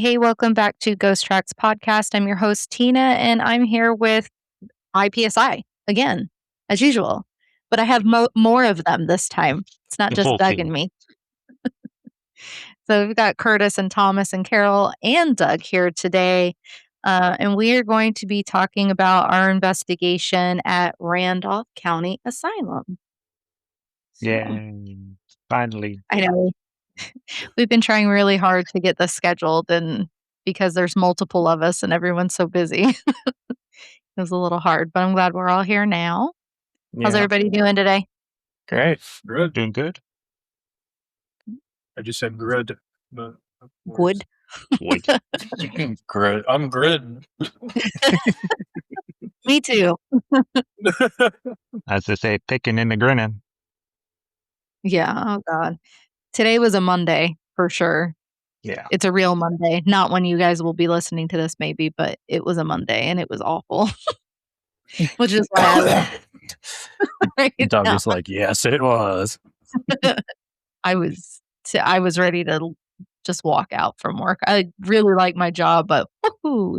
Hey, welcome back to Ghost Tracks Podcast. I'm your host, Tina, and I'm here with I-PSI again, as usual. But I have more of them this time. It's not The just full Doug team. and me. So we've got Curtis and Thomas and Carol and Doug here today. And we are going to be talking about our investigation at Randolph County Asylum. Yay. Finally. I know. We've been trying really hard to get this scheduled, and because there's multiple of us and everyone's so busy, it was a little hard, but I'm glad we're all here now. How's everybody doing today? Great. Good. Doing good. I just said grid. But Good. Wait. Grid. I'm grid. Me too. As they say, picking and the grinning. Yeah. Oh, God. Today was a Monday for sure. Yeah. It's a real Monday. Not when you guys will be listening to this, maybe, but it was a Monday and it was awful. Which is why Doug is like, yes, it was. I was ready to just walk out from work. I really like my job, but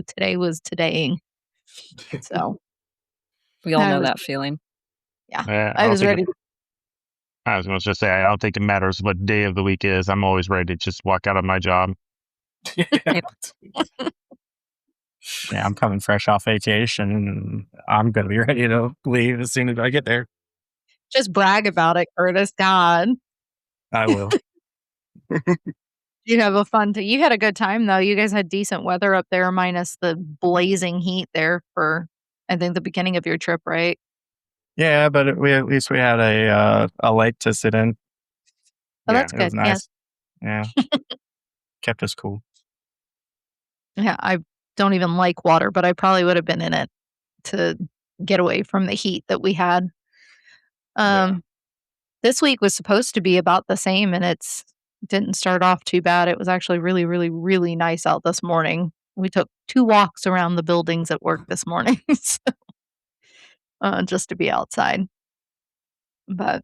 today was todaying. So we all know that feeling. Yeah, I was ready. I was going to just say, I don't think it matters what day of the week is. I'm always ready to just walk out of my job. Yeah, I'm coming fresh off vacation, and I'm going to be ready to leave as soon as I get there. Just brag about it, Curtis. God. I will. You have a fun you had a good time, though. You guys had decent weather up there, minus the blazing heat there for, I think, the beginning of your trip, right? Yeah, but at least we had a lake to sit in. Oh, that's It good. was nice. Yeah. Kept us cool. Yeah, I don't even like water, but I probably would have been in it to get away from the heat that we had. This week was supposed to be about the same, and didn't start off too bad. It was actually really, really, really nice out this morning. We took 2 walks around the buildings at work this morning, so, just to be outside. But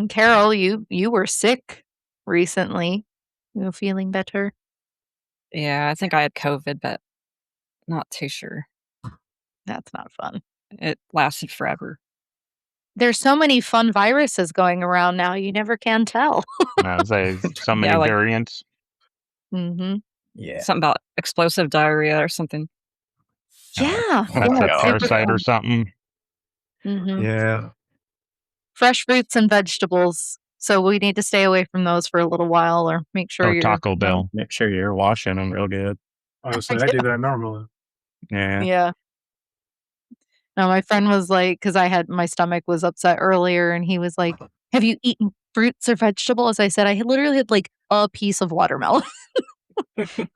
Carol, you were sick recently. You feeling better? Yeah, I think I had COVID, but not too sure. That's not fun. It lasted forever. There's so many fun viruses going around now, you never can tell. I would say so many variants. Mm-hmm. Yeah. Something about explosive diarrhea or something. Yeah. That's a parasite or something. Mm-hmm. Yeah. Fresh fruits and vegetables. So we need to stay away from those for a little while, or make sure you're Taco Bell. Make sure you're washing them real good. Honestly, I do that normally. Yeah. Yeah. No, my friend was like, because my stomach was upset earlier, and he was like, "Have you eaten fruits or vegetables?" I said, "I literally had like a piece of watermelon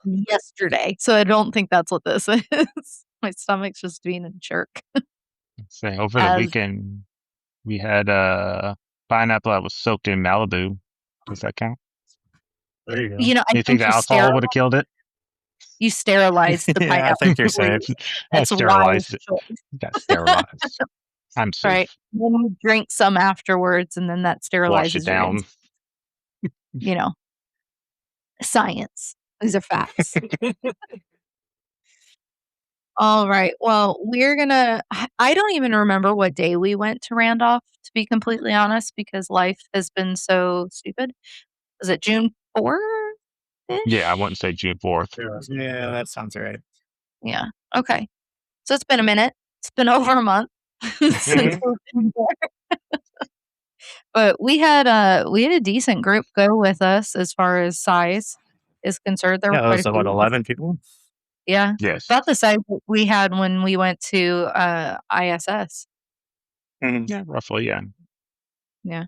yesterday." So I don't think that's what this is. My stomach's just being a jerk. Say over the weekend, we had pineapple that was soaked in Malibu. Does that count? There you go. You know, I You think the alcohol would have killed it? You sterilized the pineapple. Yeah, I think you're safe. That's sterilized it. wise. Got sterilized. I'm safe. Right. Then you drink some afterwards, and then that sterilizes Wash it down. You know, science. These are facts. All right. Well, I don't even remember what day we went to Randolph, to be completely honest, because life has been so stupid. Was it June 4th? Yeah, I wouldn't say June 4th. Yeah, that sounds right. Yeah. Okay. So it's been a minute. It's been over a month since we've been there. But we had a decent group go with us as far as size is concerned. There were Yeah, quite was about 11 people. Yeah. Yes. About the size that we had when we went to ISS. Mhm. Yeah, roughly, yeah. Yeah.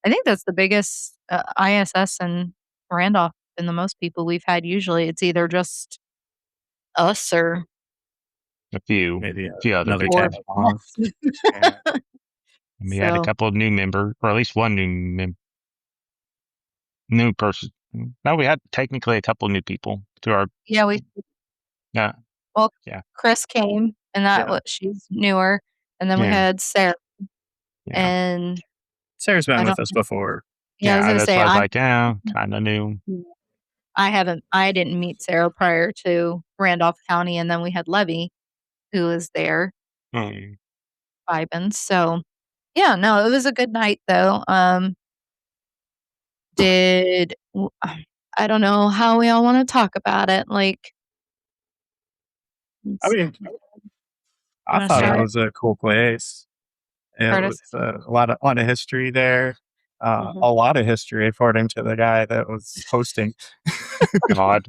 I think that's the biggest ISS in Randolph and the most people we've had. Usually it's either just us or A few Maybe other another people. 10. Yeah. And we had a couple of new members, or at least one new person. No, we had technically a couple of new people to our. Yeah, we. Yeah. Well, yeah. Chris came, and she's newer, and then we had Sarah, and Sarah's been with us before. Yeah, I was gonna that's say why I was like, yeah, kind of new. I didn't meet Sarah prior to Randolph County, and then we had Levy, who was there Hmm. vibing. So, yeah, no, it was a good night though. I don't know how we all want to talk about it. Like, I mean, you I want to thought it start, was a cool place. It was Curtis? a lot of history there. Mhm. A lot of history, according to the guy that was hosting. God.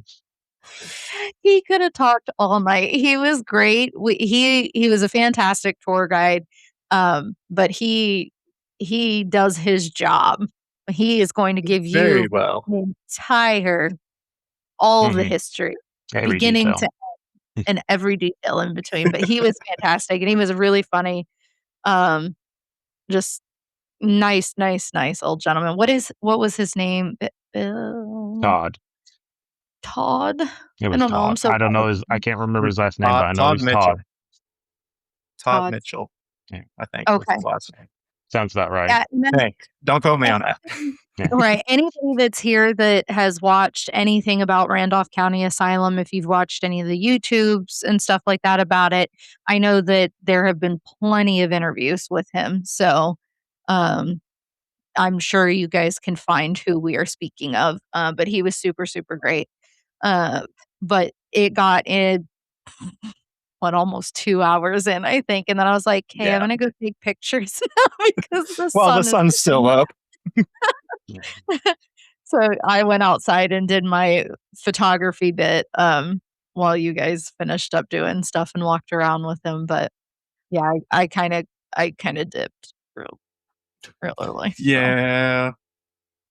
He could have talked all night. He was great. He was a fantastic tour guide. But he does his job. He is going to give Very you well. all the Mhm. history, Every beginning to detail. and every detail in between. But he was fantastic, and he was really funny. Um, just nice old gentleman. What was his name? Bill Todd. Todd? It I was don't know. I'm Todd. so I don't bad know with I can't remember his last name, but I know Todd he's Mitchell. Todd. Todd Todd. Mitchell, Yeah. I think was Okay. his last name. Sounds about right. Yeah, and then Hey, don't quote me on that. Yeah. right. Anybody that's here that has watched anything about Randolph County Asylum, if you've watched any of the YouTubes and stuff like that about it, I know that there have been plenty of interviews with him. So um, I'm sure you guys can find who we are speaking of. But he was super great. But it got in, almost 2 hours in, I think. And then I was like, hey, I'm Yeah. going to go take pictures now because the Well, the sun is sun's still up. Yeah. So I went outside and did my photography bit while you guys finished up doing stuff and walked around with him. But yeah, I kind of dipped real early. So. Yeah,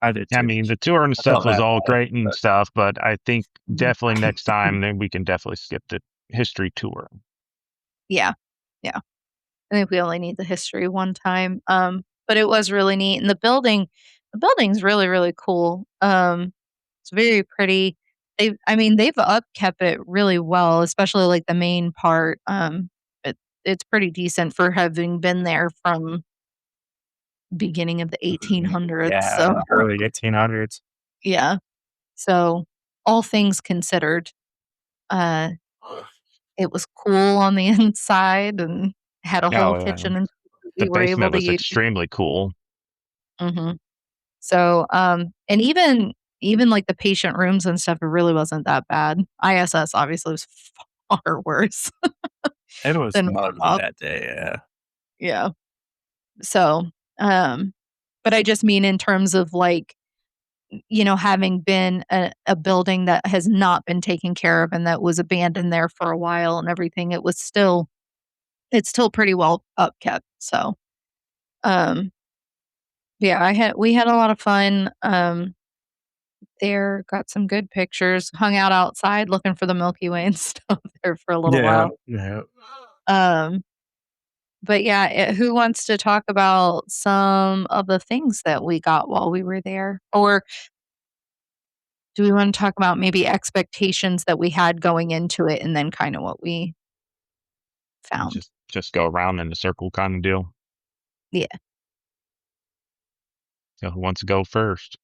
I did too. I mean, the tour and I stuff felt was bad all about it, great and but stuff, but I think definitely next time then we can definitely skip the history tour. Yeah, yeah. I think we only need the history one time. But it was really neat, and the building's really cool. It's very pretty. They've upkept it really well, especially like the main part. It's pretty decent for having been there from beginning of the 1800s. yeah, So early 1800s. yeah. So all things considered, uh, it was cool on the inside and had a whole Oh, yeah. kitchen and The we were able basement to was use. extremely cool. Mhm. So, and even like the patient rooms and stuff, it really wasn't that bad. ISS obviously was far worse It was than lovely Rob. that day. Yeah. Yeah. So, um, but I just mean in terms of like, having been a building that has not been taken care of and that was abandoned there for a while and everything, it's still pretty well upkept. So, um, yeah, we had a lot of fun. There, got some good pictures, hung out outside looking for the Milky Way and stuff there for a little Yeah. while. Yeah. Um, but yeah, who wants to talk about some of the things that we got while we were there? Or do we want to talk about maybe expectations that we had going into it and then kind of what we found? Just go around in a circle kind of deal. Yeah, So who wants to go first?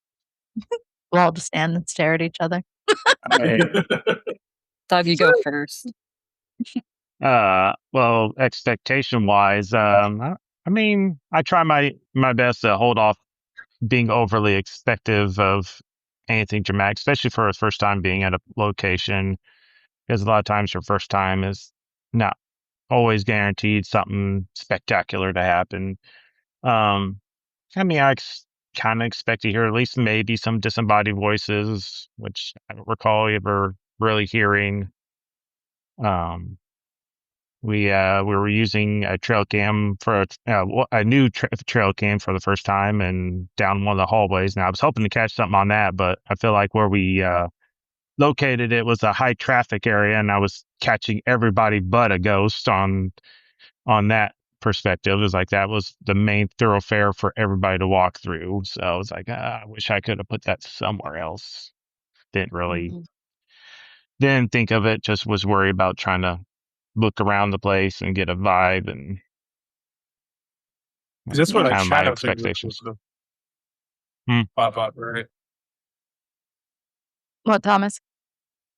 we'll all just stand and stare at each other. Doug, you go first. Well, expectation wise, I mean, I try my best to hold off being overly expective of anything dramatic, especially for a first time being at a location, because a lot of times your first time is not always guaranteed something spectacular to happen. Um, I mean, kind of expect to hear at least maybe some disembodied voices, which I don't recall ever really hearing. Um, we were using a trail cam for a new trail cam for the first time and down one of the hallways. Now I was hoping to catch something on that, but I feel like where we located it was a high traffic area, and I was catching everybody but a ghost on that perspective. It was like that was the main thoroughfare for everybody to walk through. So I was like, I wish I could have put that somewhere else. Didn't really Mhm. didn't think of it. Just was worried about trying to look around the place and get a vibe and Is this where that kind of my shadow thing was expectations. supposed to Hmm. pop up, right? What, Thomas?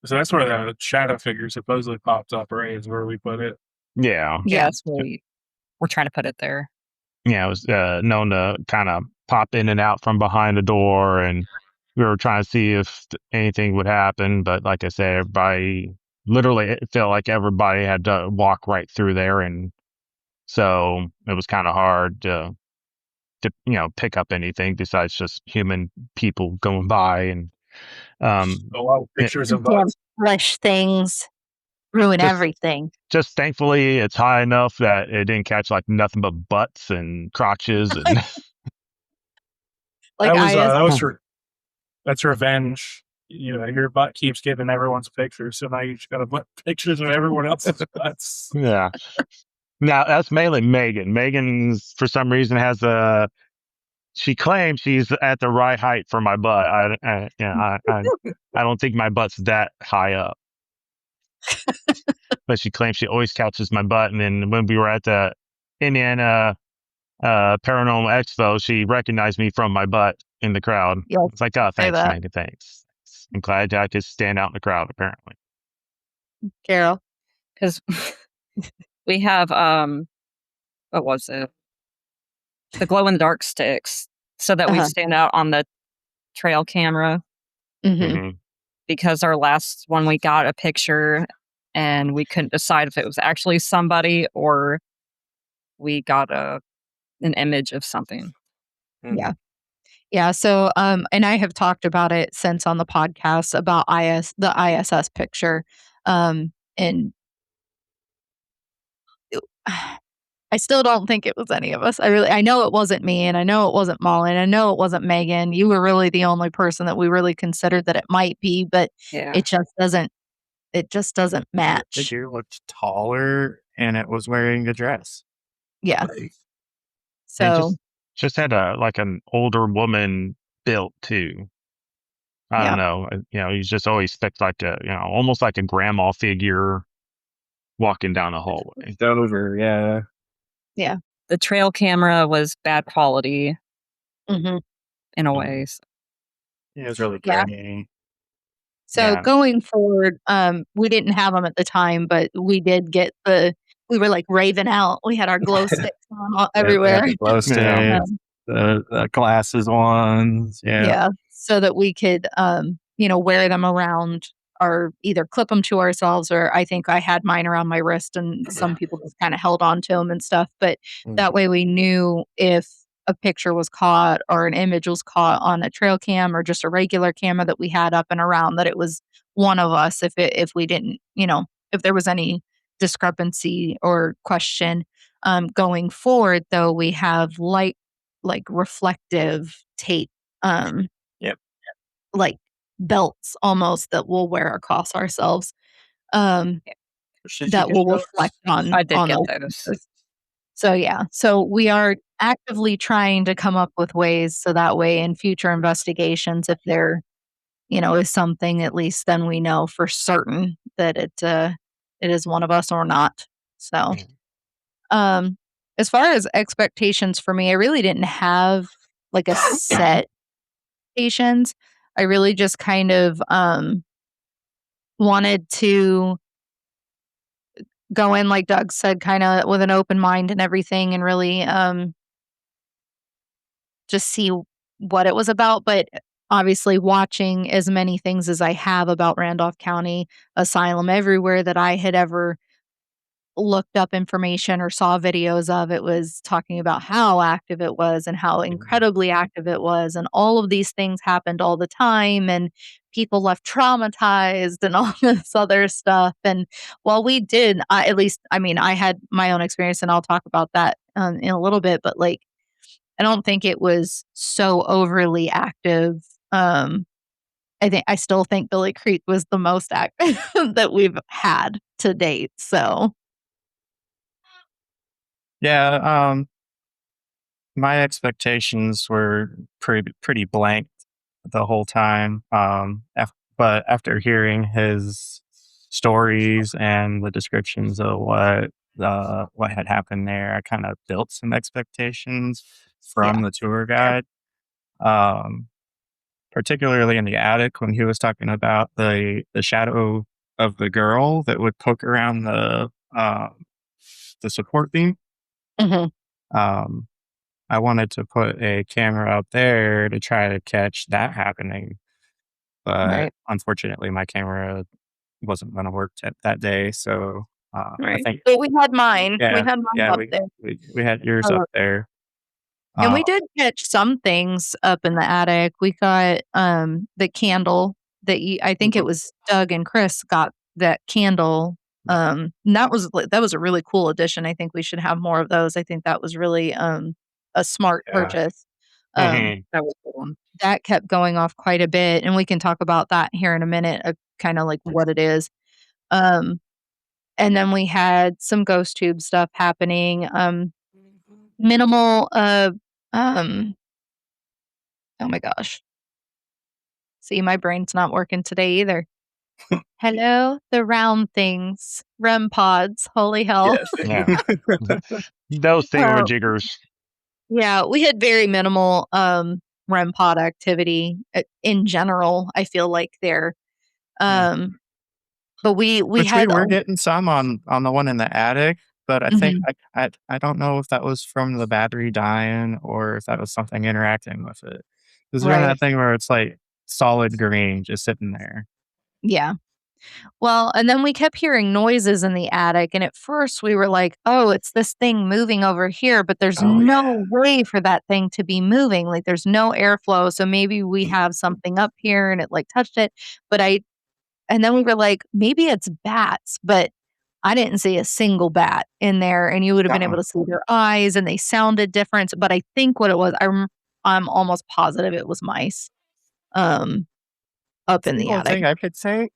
So that's where the shadow figure supposedly pops up, right? Is where we put it. Yeah. Yeah. Yes, we're trying to put it there. Yeah, it was known to kind of pop in and out from behind the door, and we were trying to see if anything would happen. But like I said, everybody literally it felt like everybody had to walk right through there, and so it was kind of hard to pick up anything besides just human people going by, and A lot of it, pictures of Damn butts. flesh things ruin just everything. just thankfully it's high enough that it didn't catch like nothing but butts and crotches and Like That's revenge. Your butt keeps giving everyone's pictures, so now you just gotta put pictures of everyone else's butts. yeah. Now that's mainly Megan. Megan's for some reason has she claims she's at the right height for my butt. I don't think my butt's that high up, but she claims she always couches my butt. And then when we were at the Indiana Paranormal Expo, she recognized me from my butt in the crowd. Yes, It's like, oh, say thanks, that. Megan, thanks. I'm glad I could stand out in the crowd. Apparently, Carol. Because we have, what was it? The glow in the dark sticks, so that we Uh-huh. stand out on the trail camera. Mm-hmm. Mhm. Because our last one, we got a picture and we couldn't decide if it was actually somebody or we got an image of something. Yeah. Yeah. So, and I have talked about it since on the podcast about the ISS picture. And I still don't think it was any of us. I know it wasn't me, and I know it wasn't Molly, and I know it wasn't Megan. You were really the only person that we really considered that it might be, but Yeah. it just doesn't The match. figure looked taller and it was wearing a dress. Yeah. And So, just had an older woman built too. I yeah. don't know. You just always expect almost like a grandma figure walking down a hallway. It's over, yeah. Yeah. The trail camera was bad quality Mhm. in a way. So It was really Yeah. grainy. So Yeah. going forward, we didn't have them at the time, but we did get we were like raving out. We had our glow sticks on Yeah, everywhere. the glow Yeah. sticks, the glasses ones. Yeah. Yeah, so that we could, wear them around or either clip them to ourselves, or I think I had mine around my wrist and some people just kinda held on to them and stuff, but that way we knew if a picture was caught or an image was caught on a trail cam or just a regular camera that we had up and around, that it was one of us if we didn't, if there was any discrepancy or question. Going forward, though, we have like reflective tape, um, Yep. like belts almost that we'll wear across ourselves, Should you that get will those? reflect on I did get those those. pictures. So, yeah. So we are actively trying to come up with ways so that way in future investigations, if there, is something, at least then we know for certain that it is one of us or not. So, um, as far as expectations for me, I really didn't have like a set expectations. I really just kind of wanted to go in, like Doug said, kind of with an open mind and everything, and really just see what it was about. But obviously, watching as many things as I have about Randolph County Asylum everywhere that I had ever looked up information or saw videos of, it was talking about how active it was and how incredibly active it was, and all of these things happened all the time, and people left traumatized and all this other stuff. And while we did, at least, I mean, I had my own experience, and I'll talk about that in a little bit, but like, I don't think it was so overly active. I still think Billy Creek was the most active that we've had to date. So Yeah, my expectations were pretty blank the whole time. But after hearing his stories and the descriptions of what had happened there, I kind of built some expectations from yeah. the tour guide. Um, particularly in the attic when he was talking about the shadow of the girl that would poke around the support beam. Mhm. Um, I wanted to put a camera up there to try to catch that happening, but Right. unfortunately, my camera wasn't going to work that day. So I Right. think, But we had mine. We yeah, had mine yeah, up we there. we had yours up there. And Uh, we did catch some things up in the attic. We got, the candle that I think it was Doug and Chris got that candle, and that was a really cool addition. I think we should have more of those. I think that was really, a smart yeah, purchase. Um, Mhm. That was a good one. that kept going off quite a bit, and we can talk about that here in a minute, kinda like what it is. Um, and then we had some ghost tube stuff happening, minimal, um oh my gosh. See, my brain's not working today either. Hello, the round things, REM pods, holy hell. yes. Yeah. Those Uh, thingamajigers. yeah, we had very minimal, REM pod activity, in general, I feel like there. Yeah. Um, but we Which we had were getting some on the one in the attic, but I think Mhm, I don't know if that was from the battery dying or if that was something interacting with it. It's kind of right, that thing where it's like solid green just sitting there. yeah. Well, and then we kept hearing noises in the attic, and at first we were like, "Oh, it's this thing moving over here," but there's Oh yeah. no way for that thing to be moving, like, there's no airflow, so maybe we have something up here and it, like, touched it, but I and then we were like, "Maybe it's bats," but I didn't see a single bat in there, and you would have been able Uh-uh. to see their eyes, and they sounded different, but I think what it was, I'm almost positive it was mice, um, up in The the only attic. thing I could say,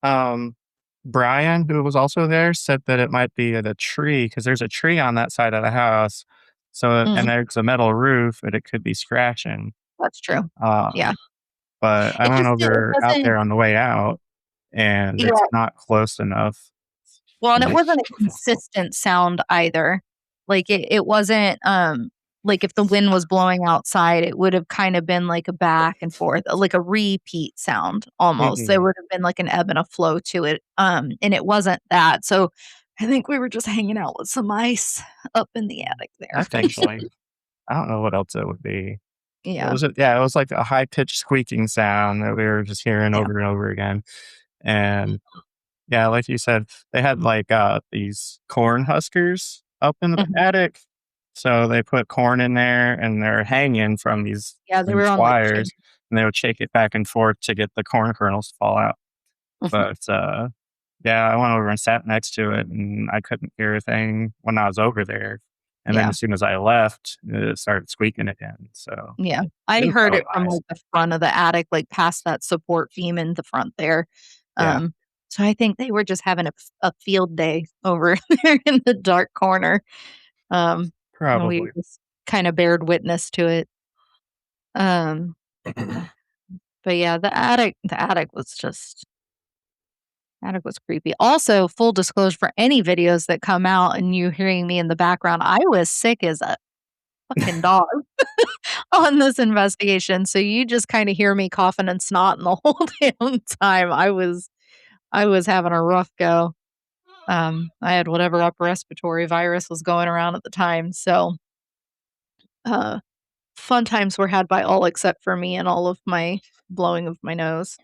um, Brian, who was also there, said that it might be the tree because there's a tree on that side of the house. So and Mm, there's a metal roof, and it could be scratching. that's true. Um, Yeah. but I It went just it over out wasn't there on the way out, and yeah, it's not close enough. well, and it Like, wasn't a consistent sound either. Like, it wasn't, like, if the wind was blowing outside, it would have kind of been like a back and forth, like a repeat sound almost. There mhm, would have been like an ebb and a flow to it, and it wasn't that. So, I think we were just hanging out with some ice up in the attic I there. think so. I don't know what else it would be. Yeah, It was like a high pitched squeaking sound that we were just hearing yeah, over and over again. And yeah, like you said, they had like these corn huskers up in the mhm. attic. So they put corn in there and they're hanging from Yeah, they were these on, like, chain. wires and they would shake it back and forth to get the corn kernels to fall out. Mhm. But yeah, I went over and sat next to it and I couldn't hear a thing when I was over there. And then Yeah. as soon as I left, it started squeaking again. So Yeah. it I was heard probably it from, nice. like, the front of the attic, like, past that support beam in the front there. Yeah, Um, so I think they were just having a field day over there in the dark corner. Um, and we probably. just kinda bared witness to it. Um, but yeah, the attic was just attic was creepy. Also, full disclosure for any videos that come out and you hearing me in the background, I was sick as a fucking dog on this investigation, so you just kinda hear me coughing and snotting the whole damn time. I was having a rough go. I had whatever upper respiratory virus was going around at the time, so, uh, fun times were had by all except for me and all of my blowing of my nose.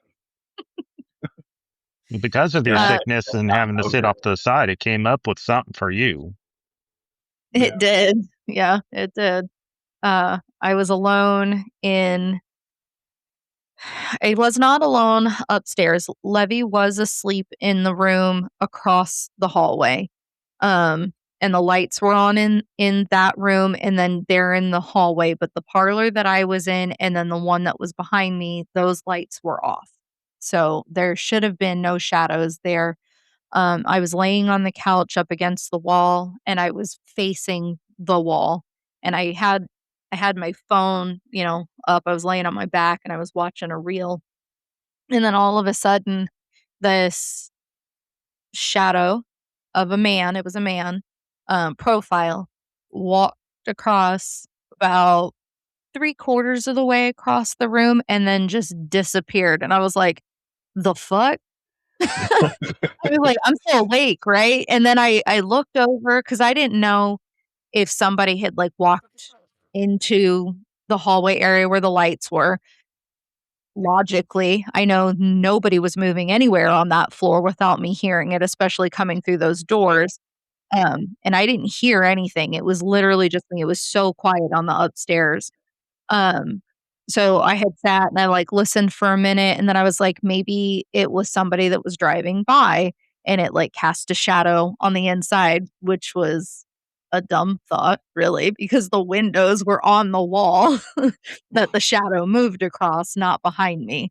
Because of your Yeah. Uh, sickness and having to sit off to the side, it came up with something for you. it Yeah. did. Yeah, it did. I was alone in I was not alone upstairs. Levy was asleep in the room across the hallway. And the lights were on in that room and then they're in the hallway, but the parlor that I was in and then the one that was behind me, those lights were off. So there should have been no shadows there. I was laying on the couch up against the wall and I was facing the wall and I had my phone, up. I was laying on my back and I was watching a reel. And then all of a sudden, this shadow of a man, it was a man, profile, walked across about 3/4 of the way across the room and then just disappeared. And I was like, the fuck? I was like, I'm still awake, right? And then I looked over because I didn't know if somebody had like walked into the hallway area where the lights were. Logically, I know nobody was moving anywhere on that floor without me hearing it, especially coming through those doors. And I didn't hear anything. It was literally just me. It was so quiet on the upstairs. Um, so I had sat and I like listened for a minute and then I was like, maybe it was somebody that was driving by and it like cast a shadow on the inside, which was a dumb thought, really, because the windows were on the wall that the shadow moved across, not behind me.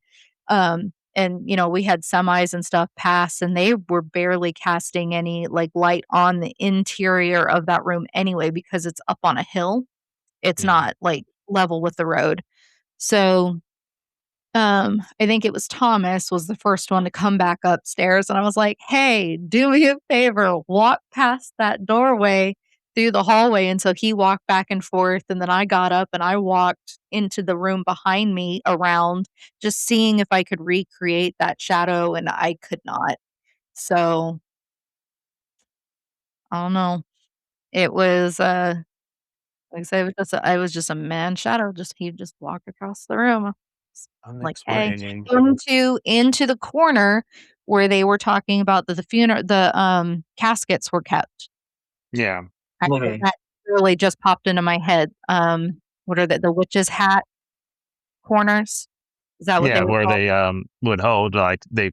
And we had semis and stuff pass and they were barely casting any like light on the interior of that room anyway because it's up on a hill. It's Yeah. not like level with the road. So, I think it was Thomas was the first one to come back upstairs, and I was like, "Hey, do me a favor, walk past that doorway through the hallway." And so he walked back and forth, and then I got up and I walked into the room behind me around, just seeing if I could recreate that shadow, and I could not. So, I don't know. It was, like I said, I was just a man shadow, just he just walked across the room. S like, "Hey." Unexplaining. Into the corner where they were talking about the caskets were kept. Yeah. I Mhm. that literally just popped into my head. What are the witch's hat corners? Is that what they Yeah, were where called? they would hold, like, they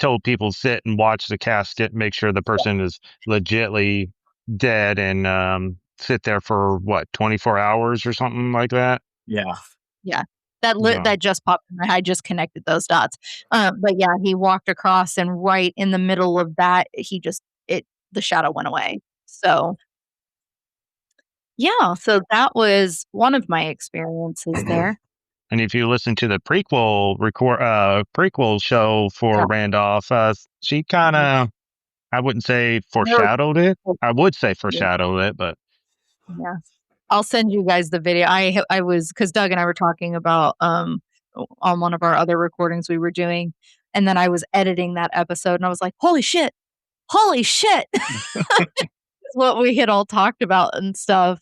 told people sit and watch the casket, make sure the person is legitly dead, and sit there for what, 24 hours or something like that. Yeah. Yeah. That So just popped in my head. I just connected those dots. But yeah, he walked across and right in the middle of that, the shadow went away. So, yeah, so that was one of my experiences there. and if you listen to the prequel show for Yeah. Randolph, she kind Mhm. of, I wouldn't say There was foreshadowed it. I would say Yeah. foreshadowed it, but Yeah. I'll send you guys the video. I was because Doug and I were talking about, on one of our other recordings we were doing, and then I was editing that episode, and I was like, "Holy shit. Holy shit." What we had all talked about and stuff.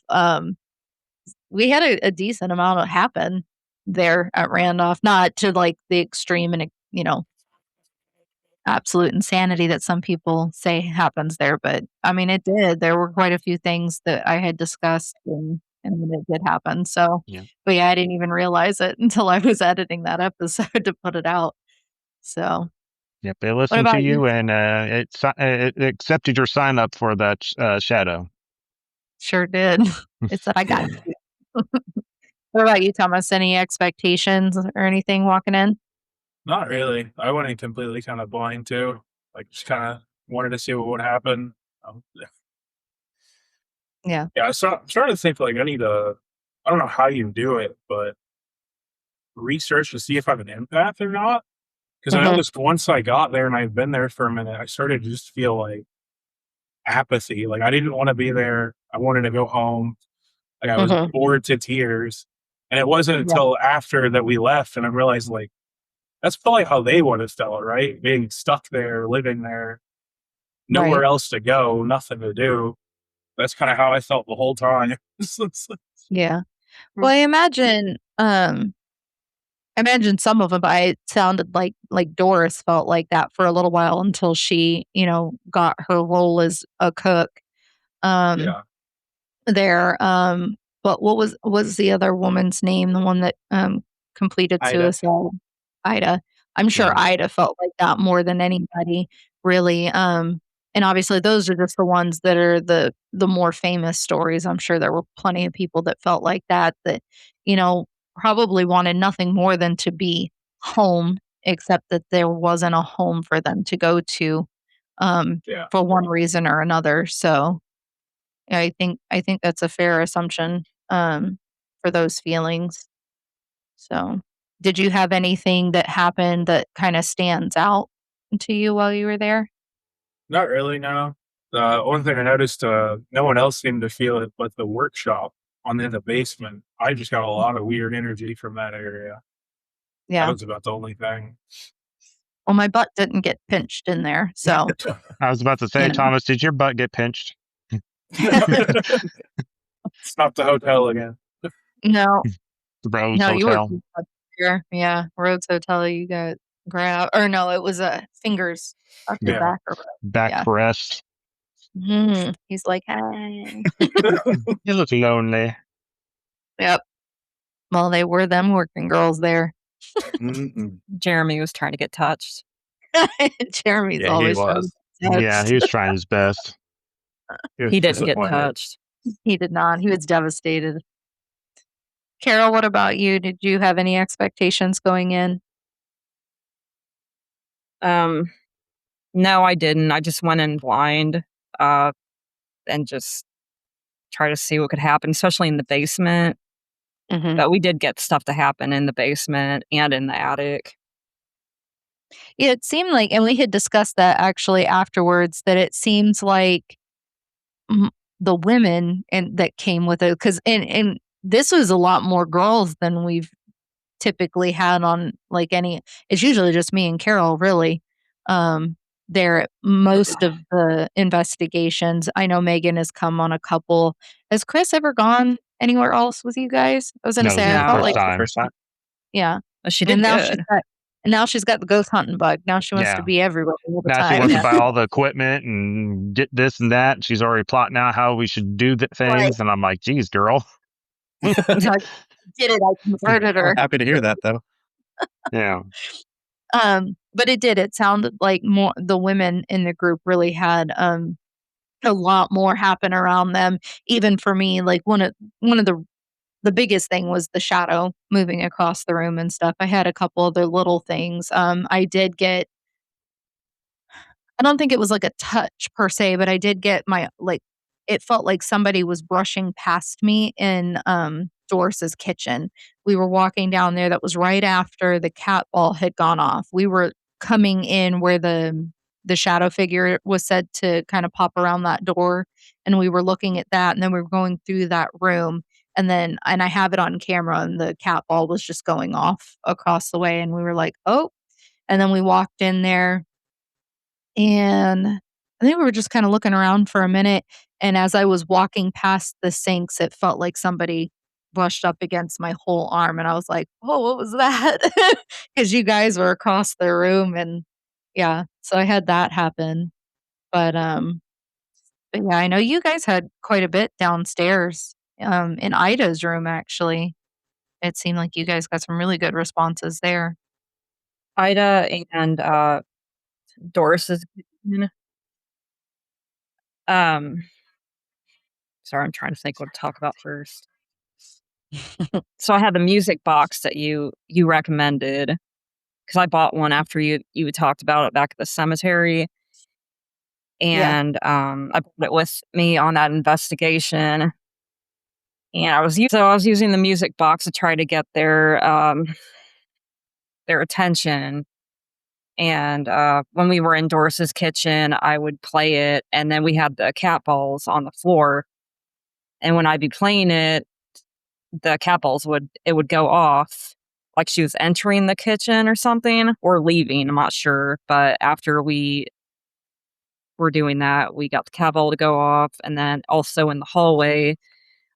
We had a decent amount of happen there at Randolph, not to, like, the extreme and, absolute insanity that some people say happens there, but, I mean, it did. There were quite a few things that I had discussed and when it did happen, so yeah. but, yeah, I didn't even realize it until I was editing that episode to put it out, so Yep, they what listened to about you? you, and it accepted your sign up for that shadow. Sure did. It said, "I got you." What about you, Thomas? Any expectations or anything walking in? Not really. I went in completely kind of blind too. Like just kind of wanted to see what would happen. Yeah. Yeah, I'm starting to think like I need to. I don't know how you do it, but research to see if I'm an empath or not. Because I Mhm. noticed once I got there and I've been there for a minute, I started to just feel like apathy. Like I didn't want to be there. I wanted to go home. Like I was Mhm. bored to tears. And it wasn't Yeah. until after that we left and I realized like that's probably how they would have felt, right? Being stuck there, living there, nowhere Right. else to go, nothing to do. That's kind of how I felt the whole time. It's like, Yeah. Well, I imagine some of them, but it sounded like Doris felt like that for a little while until she, got her role as a cook, um, yeah, there, but what was the other woman's name? The one that, completed Ida. suicide? Ida. I'm sure Yeah. Ida felt like that more than anybody, really, and obviously those are just the ones that are the more famous stories. I'm sure there were plenty of people that felt like that, you know, probably wanted nothing more than to be home, except that there wasn't a home for them to go to, um, Yeah. for one reason or another, so yeah, I think that's a fair assumption, for those feelings. So, did you have anything that happened that kinda stands out to you while you were there? Not really, no. One thing I noticed, no one else seemed to feel it, but the workshop in the basement, I just got a lot of weird energy from that area. That Yeah. was about the only thing. Well, my butt didn't get pinched in there, so I was about to say, you know. Thomas, did your butt get pinched? It's not the hotel again. No, The Rose no, you were Hotel. up here. Yeah, Rhodes Hotel. You got grab, or no, it was Fingers up the Yeah. back. Or Back Yeah. rest. He's like, hey. You look lonely. Yep. Well, they were them working girls there. Jeremy was trying to get touched. Jeremy's Yeah, he always was. Yeah, he was trying his best. He didn't get disappointed. touched. He did not. He was devastated. Carol, what about you? Did you have any expectations going in? No, I didn't. I just went in blind, and just try to see what could happen, especially in the basement. Mm-hmm. But we did get stuff to happen in the basement and in the attic. Yeah, it seemed like, and we had discussed that actually afterwards, that it seems like the women and that came with it, because and this was a lot more girls than we've typically had on like any. It's usually just me and Carol, really. There at most of the investigations. I know Megan has come on a couple. Has Chris ever gone anywhere else with you guys? I was gonna No, this say is I the No. felt first like time. First time. yeah. She And did now good. she's got the ghost hunting bug. Now she wants to Yeah. be everywhere all the Now she time. wants to buy all the equipment and get this and that. She's already plotting out how we should do things. And I'm like, geez, girl. I did it. I converted her. I'm happy to hear that, though. Yeah. But it did. It sounded like more the women in the group really had a lot more happen around them. Even for me, like one of the biggest thing was the shadow moving across the room and stuff. I had a couple other little things. I did get. I don't think it was like a touch per se, but I did get my like. It felt like somebody was brushing past me in Doris's kitchen. We were walking down there. That was right after the cat ball had gone off. We were coming in where the shadow figure was said to kind of pop around that door, and we were looking at that, and then we were going through that room, and I have it on camera, and the cat ball was just going off across the way, and we were like, oh, and then we walked in there, and I think we were just kind of looking around for a minute. And as I was walking past the sinks, it felt like somebody brushed up against my whole arm. And I was like, oh, what was that? Because you guys were across the room. And yeah, so I had that happen. But yeah, I know you guys had quite a bit downstairs in Ida's room, actually. It seemed like you guys got some really good responses there. Ida and Doris's kitchen. Sorry, I'm trying to think what to talk about first. So I had the music box that you recommended, because I bought one after you talked about it back at the cemetery, Yeah. and I brought it with me on that investigation. And I was using the music box to try to get their attention. And when we were in Doris's kitchen, I would play it, and then we had the cat balls on the floor. And when I'd be playing it, the cat balls would go off, like she was entering the kitchen or something, or leaving. I'm not sure. But after we were doing that, we got the cat ball to go off, and then also in the hallway,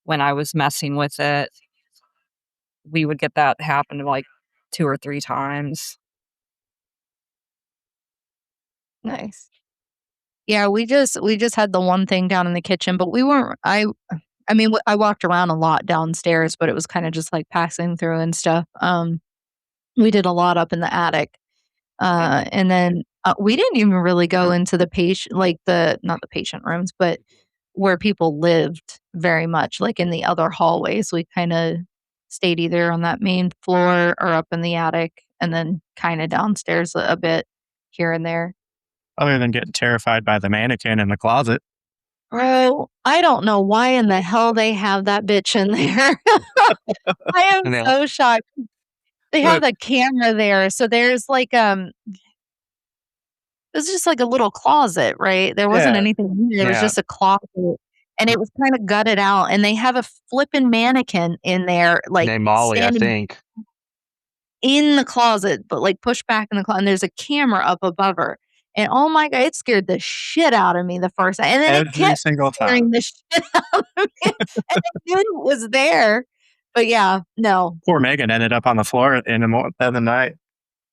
when I was messing with it, we would get that happen like 2 or 3 times. Nice. Yeah, we just had the one thing down in the kitchen, but we weren't. I mean, I walked around a lot downstairs, but it was kind of just like passing through and stuff. We did a lot up in the attic, and then we didn't even really go into the patient, like the not the patient rooms, but where people lived very much, like in the other hallways. We kind of stayed either on that main floor or up in the attic, and then kind of downstairs a bit here and there. Other than getting terrified by the mannequin in the closet. Bro, I don't know why in the hell they have that bitch in there. I am And then- so shocked. They have the camera there. So there's like it's just like a little closet, right? There wasn't Yeah. anything in there. It was Yeah. just a closet. and it was kind of gutted out. And they have a flippin' mannequin in there, like Named Molly, I standing think. in the closet, but like pushed back in the closet. And there's a camera up above her. And oh my God, it scared the shit out of me the first time. And then it Every kept single scaring time. the shit out of me. And I knew it was there. But yeah, no. Poor Megan ended up on the floor in the night.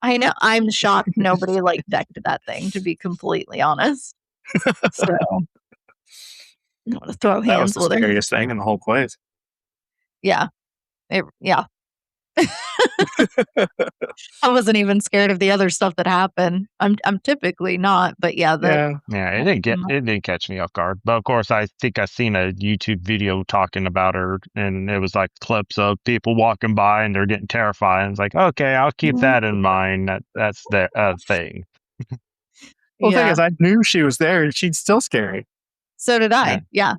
I know. I'm shocked nobody like decked that thing, to be completely honest. So I'm gonna throw That was hands the with her. scariest thing in the whole place. Yeah. Yeah. I wasn't even scared of the other stuff that happened. I'm typically not, but yeah, Yeah. Yeah, it didn't catch me off guard. But of course, I think I seen a YouTube video talking about her, and it was like clips of people walking by and they're getting terrified. And it's like, okay, I'll keep that in mind. That's the thing. Well, the thing yeah. is, I knew she was there, and she's still scary. So did I. Yeah. Yeah.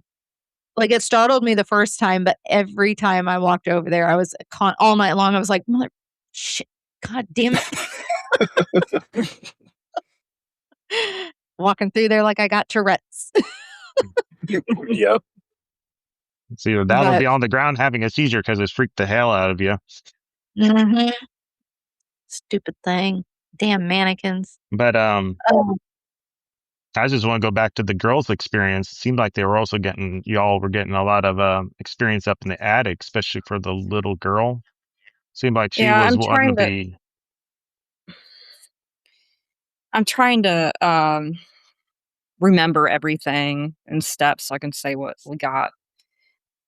Like it startled me the first time, but every time I walked over there, I was all night long. I was like, mother shit, God damn it. Walking through there like I got Tourette's. Yep. It's either that or But be on the ground having a seizure because it's freaked the hell out of you. mhm. Stupid thing. Damn mannequins. But Oh, I just want to go back to the girls' experience. It seemed like they were also y'all were getting a lot of experience up in the attic, especially for the little girl. Seemed like she Yeah, was wanting to be. I'm trying to remember everything in steps so I can say what we got.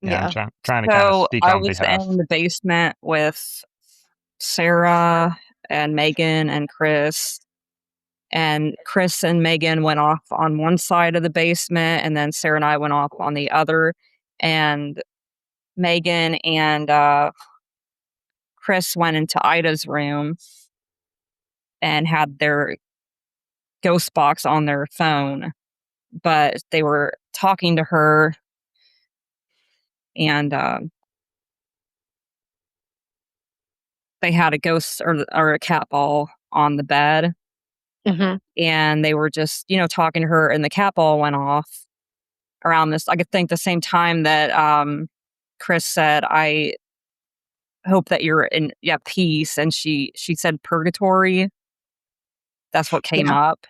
Yeah, I'm yeah. trying to kind of So speak I on was behalf. in the basement with Sarah and Megan and Chris. And Chris and Megan went off on one side of the basement, and then Sarah and I went off on the other. And Megan and Chris went into Ida's room and had their ghost box on their phone, but they were talking to her, and they had a ghost or a cat ball on the bed, Mhm. and they were just, talking to her, and the cat ball went off around this. I could think the same time that Chris said, "I hope that you're in peace," and she said purgatory. That's what came Yeah. up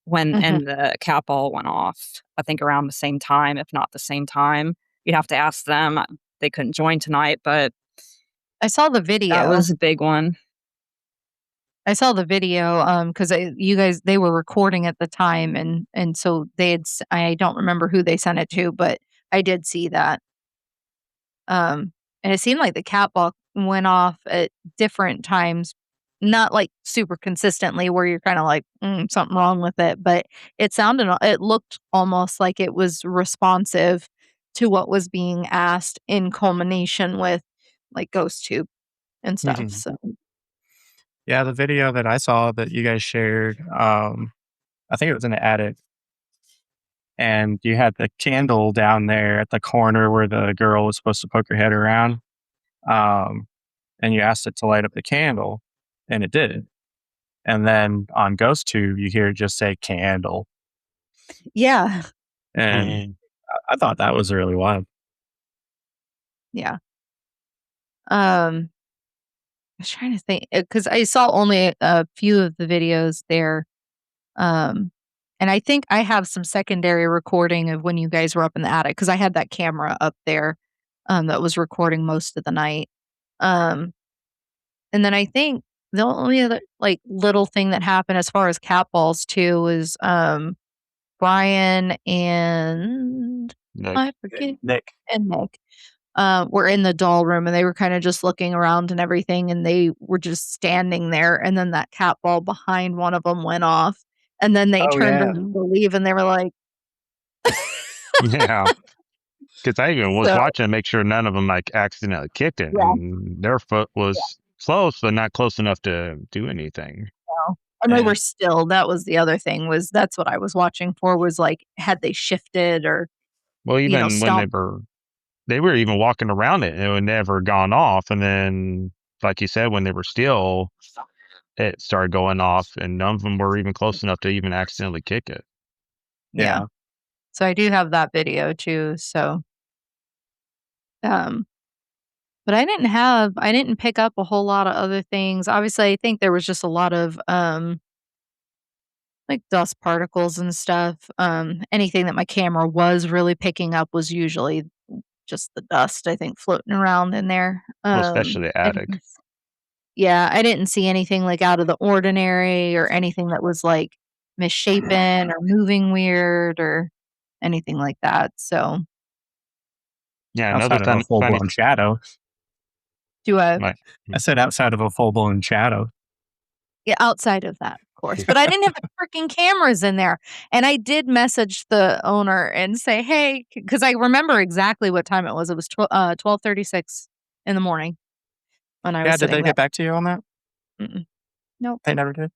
when Mhm. and the cat ball went off. I think around the same time, if not the same time. You'd have to ask them. They couldn't join tonight, but I saw the that video. was a big one. I saw the video, because you guys they were recording at the time, and so they had I don't remember who they sent it to, but I did see that. And it seemed like the cat ball went off at different times, not like super consistently where you're kinda like, something wrong with it," but it looked almost like it was responsive to what was being asked in culmination with, like, ghost tube and stuff, Mhm. so Yeah, the video that I saw that you guys shared, I think it was in the attic, and you had the candle down there at the corner where the girl was supposed to poke her head around, um, and you asked it to light up the candle, and it did. And then on GhostTube, you hear it just say candle, yeah. and Mm. I thought that was really wild. Yeah. I was trying to think because I saw only a few of the videos there. Um, and I think I have some secondary recording of when you guys were up in the attic because I had that camera up there that was recording most of the night. Um, and then I think the only other like little thing that happened as far as cat balls too was Brian and Nick. I forget Nick. and Nick were in the doll room and they were kind of just looking around and everything and they were just standing there and then that cat ball behind one of them went off and then they Oh, turned yeah. around to leave and they were like Yeah. Because I even was so watching to make sure none of them like accidentally kicked it, yeah, and their foot was close, but not close enough to do anything. no. And they were And still that was the other thing was that's what I was watching for was like had they shifted or Well, even when stomped. they were even walking around it, and it had never gone off, and then, like you said, when they were still, it started going off, and none of them were even close enough to even accidentally kick it. Yeah. yeah, So I do have that video too. So, um, but I didn't pick up a whole lot of other things. Obviously, I think there was just a lot of like dust particles and stuff. Anything that my camera was really picking up was usually just the dust, I think, floating around in there. Well, especially the attic. Yeah, I didn't see anything like out of the ordinary or anything that was like misshapen or moving weird or anything like that. So, Yeah, another Outside of a funny, full funny blown shadow. do I? like, I said outside of a full blown shadow. Yeah, outside of that, of course. But I didn't have the freaking cameras in there. And I did message the owner and say, "Hey," because I remember exactly what time it was. It was 12:36 in the morning when I Yeah, was did they sitting there. get back to you on that? Mm-mm. Nope. They never did.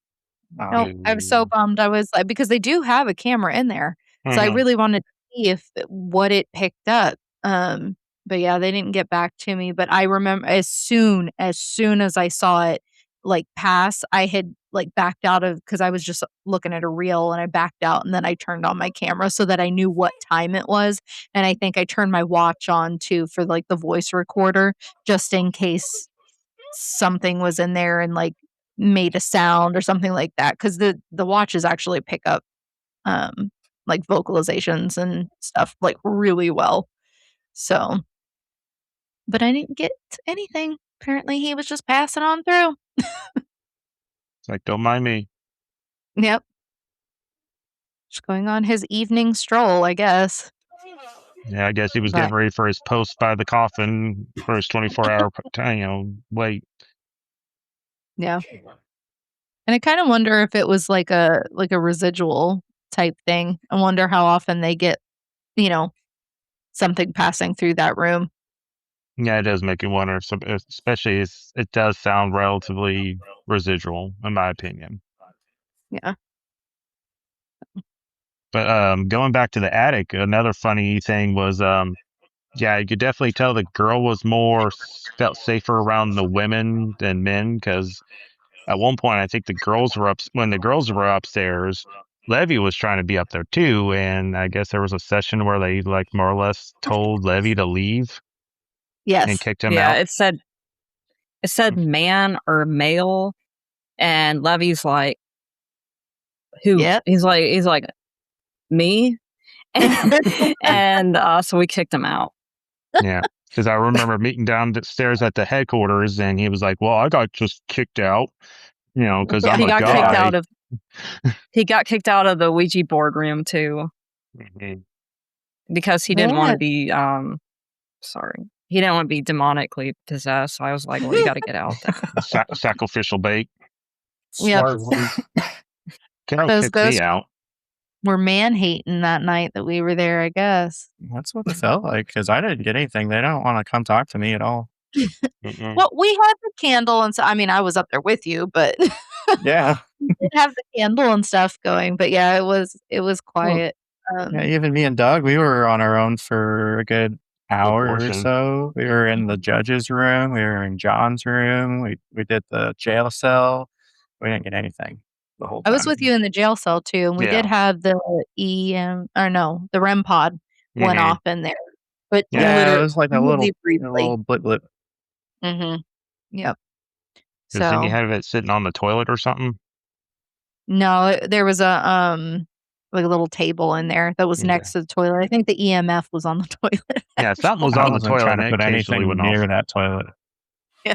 Oh. Nope. I was so bummed. I was like, because they do have a camera in there. So I Mhm. really wanted to see what it picked up. But yeah, they didn't get back to me. But I remember as soon as I saw it like pass, I had like backed out of because I was just looking at a reel and I backed out and then I turned on my camera so that I knew what time it was. And I think I turned my watch on too for like the voice recorder just in case something was in there and like made a sound or something like that because the watches actually pick up like vocalizations and stuff like really well. So, but I didn't get anything. Apparently, he was just passing on through. It's like, don't mind me. Yep, just going on his evening stroll, I guess. Yeah, I guess he was But getting ready for his post by the coffin for his 24-hour, wait. yeah, and I kind of wonder if it was like a residual type thing. I wonder how often they get you know something passing through that room. Yeah, it does make you wonder, especially it does sound relatively residual, in my opinion. Yeah. But going back to the attic, another funny thing was, yeah, you could definitely tell the girl was felt safer around the women than men because at one point I think when the girls were upstairs, Levy was trying to be up there too, and I guess there was a session where they like more or less told Levy to leave and Yes. kicked him Yeah, out. it said man or male, and Levy's like, who? Yep. He's like me, and so we kicked him out. Yeah, because I remember meeting downstairs at the headquarters, and he was like, "Well, I got just kicked out, because I'm He a got kicked guy." out of he got kicked out of the Ouija board room too Mhm. because he didn't want Yeah. to be he didn't want to be demonically possessed. So I was like, well, you got to get out there. Sacrificial bait. Yep. Smart one. Carol Those kicked me ghosts out. were man hating that night that we were there, I guess. That's what it felt like because I didn't get anything. They don't want to come talk to me at all. Mm-mm. Well, we had the candle and so I mean, I was up there with you, but Yeah. we did have the candle and stuff going. But yeah, it was quiet. Yeah, even me and Doug, we were on our own for a good hour or portion. so. We were in the judge's room. We were in John's room. We did the jail cell. We didn't get anything the whole I time. was with you in the jail cell too, and we did Yeah. have the the REM pod went Mhm. off in there, but Yeah, it literally was like a really little briefly. blip blip. Mhm. Yep. Because then you So have it sitting on the toilet or something. no, there was like a little table in there that was Okay. next to the toilet. I think the EMF was on the toilet. Yeah, something was I on the wasn't toilet trying and to it put occasionally anything went near off. that toilet. Yeah.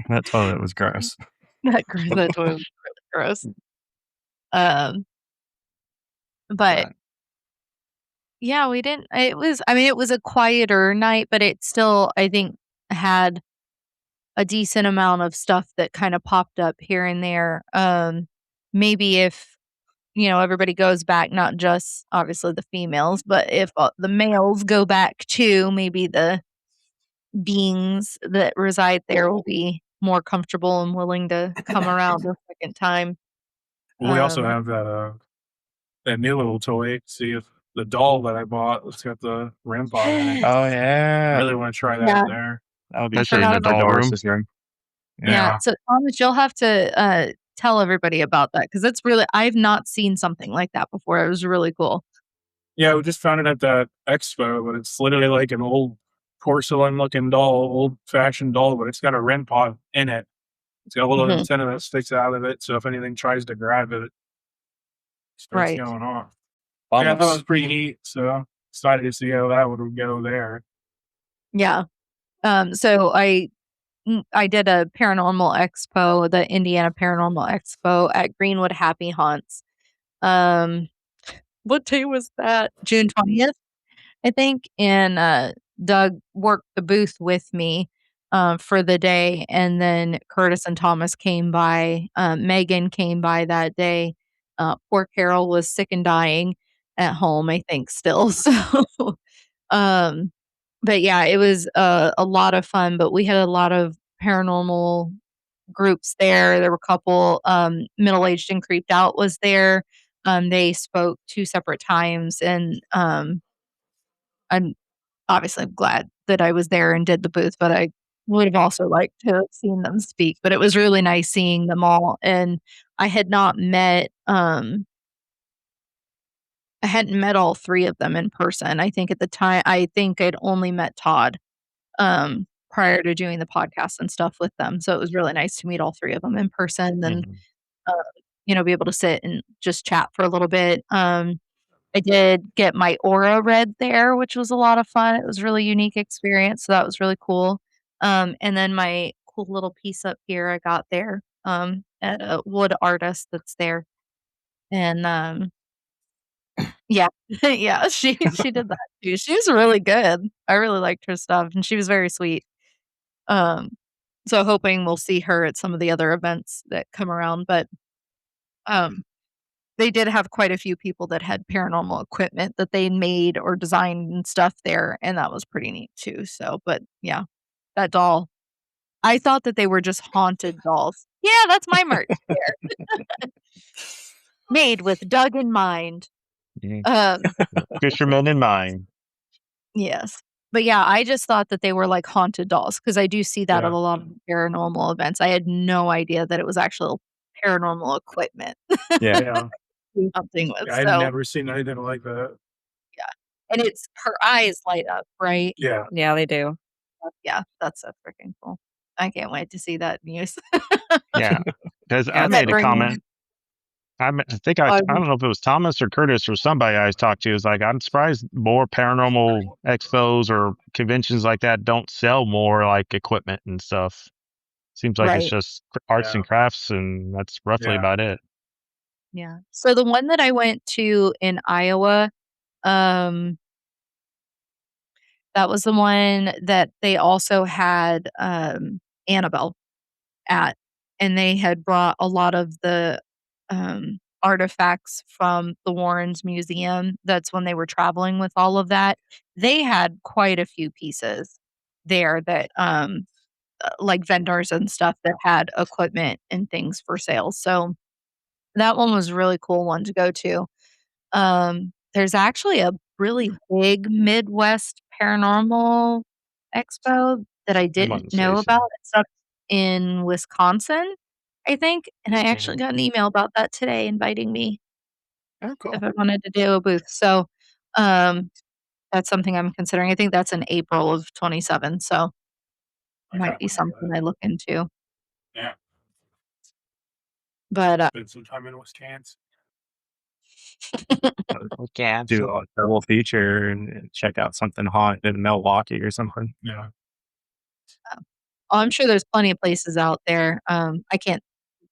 That toilet was gross. That toilet was really gross. Um, but But yeah, we didn't. It was a quieter night, but it still, I think, had a decent amount of stuff that kind of popped up here and there. Maybe if everybody goes back, not just obviously the females, but if the males go back too, maybe the beings that reside there will be more comfortable and willing to come around a second time. We also Um, have that new little toy. See if the doll that I bought, it's got the REM pod in it. Oh I yeah, really want to try that Yeah. there. that would be Especially for in the forgot doll room. Doris's room. yeah. So Thomas, you'll have to tell everybody about that because it's really I've not seen something like that before. It was really cool. Yeah, we just found it at that expo, but it's literally like an old porcelain-looking doll, old-fashioned doll, but it's got a REM pod in it. It's got a little Mhm. antenna that sticks out of it, so if anything tries to grab it, it starts Right. going off. Yeah, I thought it was pretty neat, so excited to see how that would go there. Yeah. So I did a paranormal expo, the Indiana Paranormal Expo at Greenwood Happy Haunts. Um, what day was that? June 20th, I think. And Doug worked the booth with me for the day. And then Curtis and Thomas came by. Megan came by that day. Poor Carol was sick and dying at home, I think, still. So, um, but yeah, it was a lot of fun. But we had a lot of paranormal groups there. There were a couple, Middle-Aged and Creeped Out was there. They spoke 2 separate times, and, I'm obviously glad that I was there and did the booth, but I would have also liked to have seen them speak, but it was really nice seeing them all, and I had not met, I hadn't met all 3 of them in person. I think at the time I think I'd only met Todd, prior to doing the podcast and stuff with them, so it was really nice to meet all 3 of them in person and Mhm. uh, be able to sit and just chat for a little bit. I did get my aura read there, which was a lot of fun. It was a really unique experience, so that was really cool. And then my cool little piece up here I got there, at a wood artist that's there. And, yeah, yeah, she did that too. She was really good. I really liked her stuff, and she was very sweet. Um, so hoping we'll see her at some of the other events that come around, but, um they did have quite a few people that had paranormal equipment that they made or designed and stuff there, and that was pretty neat too, so but yeah, that doll, I thought that they were just haunted dolls. Yeah, that's my merch there. Made with Doug in mind. Mhm. Um, Fisherman in mind. yes. But yeah, I just thought that they were like haunted dolls because I do see that at Yeah, a lot of paranormal events. I had no idea that it was actual paranormal equipment Yeah. yeah. do something with, Yeah, I'd so never seen anything like that. yeah. And it's her eyes light up, right? Yeah. Yeah, they do. Yeah, that's so freaking cool. I can't wait to see that news. Yeah, because Yeah, I it's Met made a really bring cool. comment. I think I um, don't know if it was Thomas or Curtis or somebody I talked to. Is like, I'm surprised more paranormal expos or conventions like that don't sell more like equipment and stuff. Seems like it's right, just arts Yeah. and crafts, and that's roughly Yeah. about it. yeah. So the one that I went to in Iowa, um, that was the one that they also had, Annabelle at, and they had brought a lot of the, artifacts from the Warrens Museum. That's when they were traveling with all of that. They had quite a few pieces there that, like vendors and stuff that had equipment and things for sale. So that one was a really cool one to go to. There's actually a really big Midwest paranormal expo that I I didn't wouldn't say know so. about. It's up in Wisconsin, I think, and I actually Mhm. got an email about that today inviting me Oh, cool. if I wanted to do a booth. So, um, that's something I'm considering. I think that's in April of '27, so I might kinda be wanna do something that. I look into. Yeah. But, Spend some time in Wisconsin. Yeah, Do a double feature and check out something haunted in Milwaukee or something. Yeah. oh, I'm sure there's plenty of places out there. I can't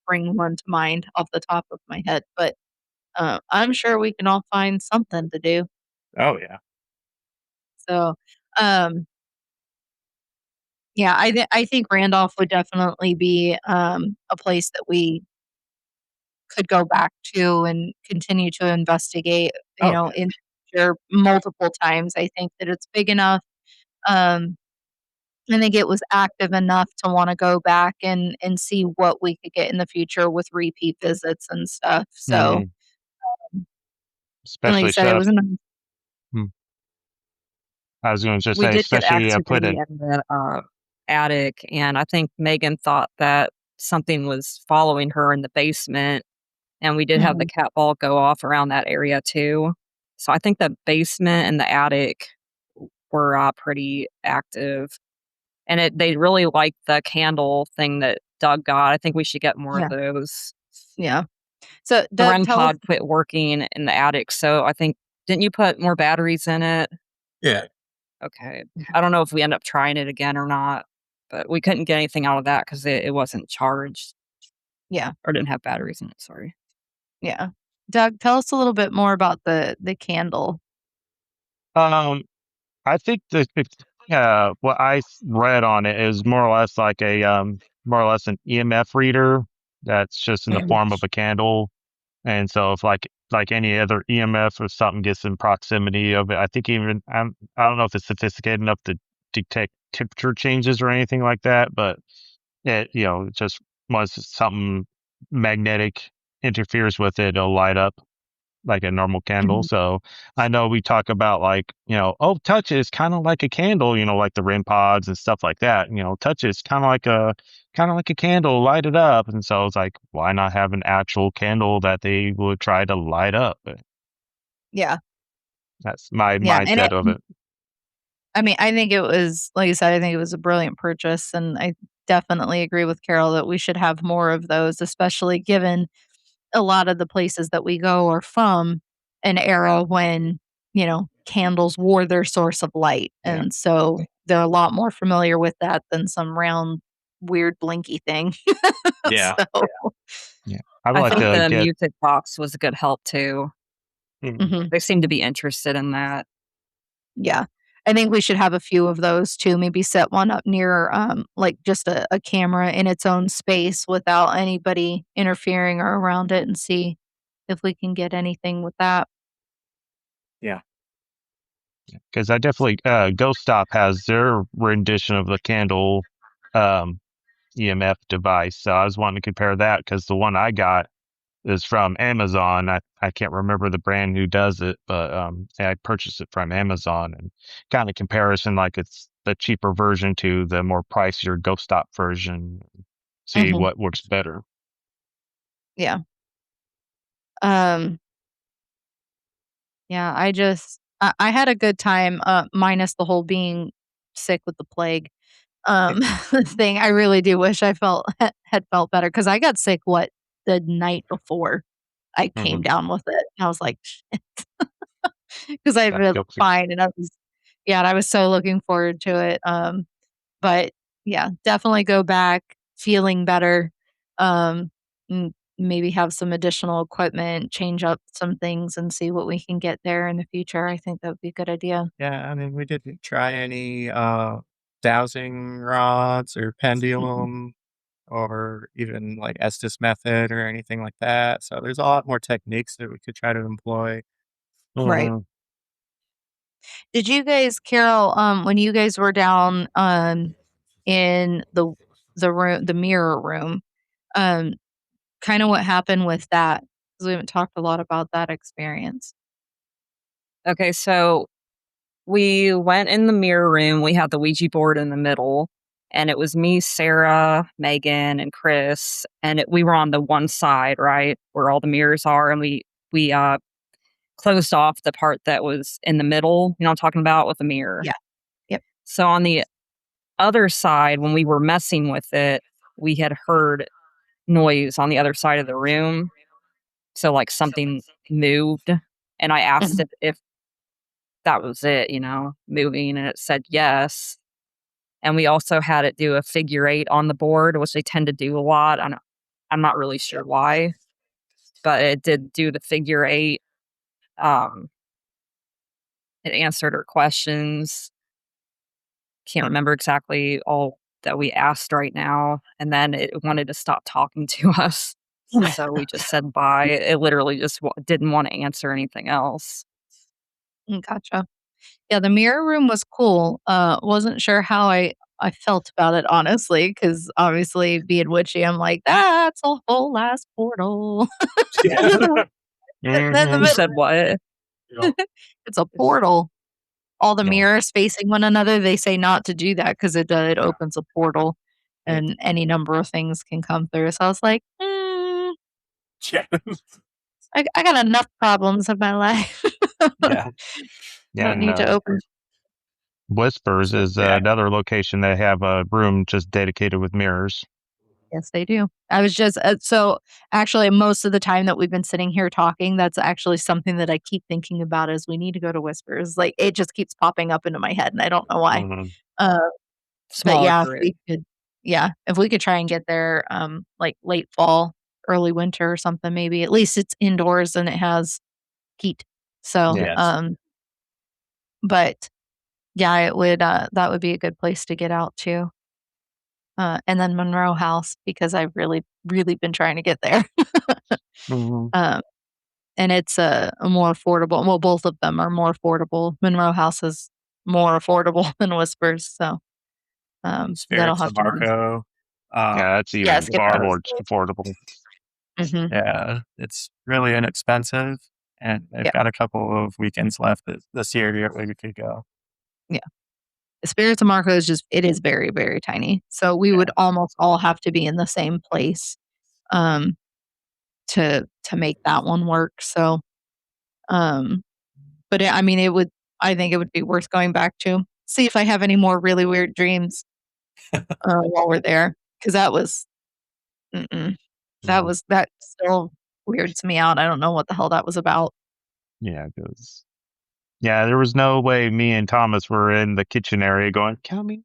bring one to mind off the top of my head, but, I'm sure we can all find something to do. Oh, yeah. So, um, yeah, I think Randolph would definitely be, a place that we could go back to and continue to investigate, Oh, yeah. in future multiple times. I think that it's big enough, um, I think it was active enough to wanna go back and see what we could get in the future with repeat visits and stuff. So, Mhm. and like I Especially said, it stuff. was a Hmm. I was going to just We say, did get especially put activity in. in the attic, and I think Megan thought that something was following her in the basement. And we did have the Mhm. cat ball go off around that area too. So I think the basement and the attic were pretty active. And they really liked the candle thing that Doug got. I think we should get more of Yeah. those. Yeah. So, The Doug, REM tell us. pod quit working in the attic, so I think didn't you put more batteries in it? Yeah. Okay. I don't know if we end up trying it again or not, but we couldn't get anything out of that because it wasn't charged Yeah. or didn't have batteries in it, sorry. Yeah. Doug, tell us a little bit more about the candle. Um, I think what read on it is more or less like more or less an EMF reader that's just in the Mhm. form of a candle. And so if like any other EMF or something gets in proximity of it, I think even I don't know if it's sophisticated enough to detect temperature changes or anything like that, but it just once something magnetic interferes with it, it'll light up like a normal candle. Mhm. So I know we talk about like, oh, touch is kind of like a candle, like the REM pods and stuff like that. Touch is kind of like a candle, light it up. And so it's like, why not have an actual candle that they would try to light up? Yeah. That's my Yeah. And mindset of it. I mean, I think it was, like you said, I think it was a brilliant purchase. And I definitely agree with Carol that we should have more of those, especially given a lot of the places that we go are from an era when, candles were their source of light. Yeah. And so they're a lot more familiar with that than some round, weird, blinky thing. Yeah. So, Yeah. I would I like think to the get, music box was a good help too. mhm. They seem to be interested in that. Yeah. I think we should have a few of those too. Maybe set one up near, like just a camera in its own space without anybody interfering or around it and see if we can get anything with that. Yeah. because I definitely, Ghost Stop has their rendition of the candle, um, EMF device. So I was wanting to compare that because the one I got is from Amazon. I can't remember the brand who does it, but I purchased it from Amazon and kind of comparison like it's the cheaper version to the more pricier Ghost Stop version. See Mhm. what works better. Yeah. Um, yeah, I had a good time, minus the whole being sick with the plague, thing. I really do wish I felt had felt better because I got sick, the night before I came Mhm. down with it. I was like, because I That felt guilty. fine, and I was so looking forward to it, but yeah, definitely go back feeling better, um, maybe have some additional equipment, change up some things, and see what we can get there in the future. I think that would be a good idea. Yeah. I mean, we didn't try any dowsing rods or Mhm. pendulum or even like Estes method or anything like that. So there's a lot more techniques that we could try to employ. Right. Mhm. Did you guys, Carol, when you guys were down, in the mirror room, um, kinda what happened with that? 'Cause we haven't talked a lot about that experience. Okay, so we went in the mirror room. We had the Ouija board in the middle, and it was me, Sarah, Megan, and Chris, and we were on the one side, right, where all the mirrors are, and we closed off the part that was in the middle, you know what I'm talking about, with the mirror. Yeah. Yep. So on the other side, when we were messing with it, we had heard noise on the other side of the room, so, like, something moved, and I asked Mhm. it if that was it, moving, and it said yes. And we also had it do a figure eight on the board, which they tend to do a lot. I'm not really sure why, but it did do the figure eight. Um, it answered her questions. Can't remember exactly all that we asked right now. And then it wanted to stop talking to us. So we just said bye. It literally just didn't want to answer anything else. Gotcha. Yeah, the mirror room was cool. Wasn't sure how I felt about it, honestly, because obviously being witchy, I'm like, "That's a whole ass portal." Yeah. Then the You Mhm. middle said what? Yeah. it's a portal. All the Yeah. mirrors facing one another, they say not to do that 'cause it Yeah. opens a portal, Yeah. and any number of things can come through. So I was like, Yeah. I got enough problems in my life." Yeah. Yeah, Don't and need to open. Whispers is Yeah. another location they have a room just dedicated with mirrors. Yes, they do. I was just so actually most of the time that we've been sitting here talking, that's actually something that I keep thinking about is we need to go to Whispers. Like it just keeps popping up into my head and I don't know why. Mhm. Uh, but Smaller yeah, grid. if we could try and get there like late fall, early winter or something maybe. At least it's indoors and it has heat. So, Yes. but yeah, it would that would be a good place to get out to. And then Monroe House because I've really, really been trying to get there. Mhm. Um, and it's a more affordable. Well, both of them are more affordable. Monroe House is more affordable than Whispers, so that'll Spirits have of to be. Marco. Yeah, that's Yes, even get far those. more affordable. Mhm. Yeah, it's really inexpensive, and they've Yeah, got a couple of weekends left this year where we could go. yeah. Spirits of Marco is just it is very, very tiny. So we Yeah. would almost all have to be in the same place um to make that one work. So um but I mean it would I think it would be worth going back to. See if I have any more really weird dreams while we're there cuz mm-mm, Mhm. that still weirds me out. I don't know what the hell that was about. Yeah, because there was no way me and Thomas were in the kitchen area going, "Come in,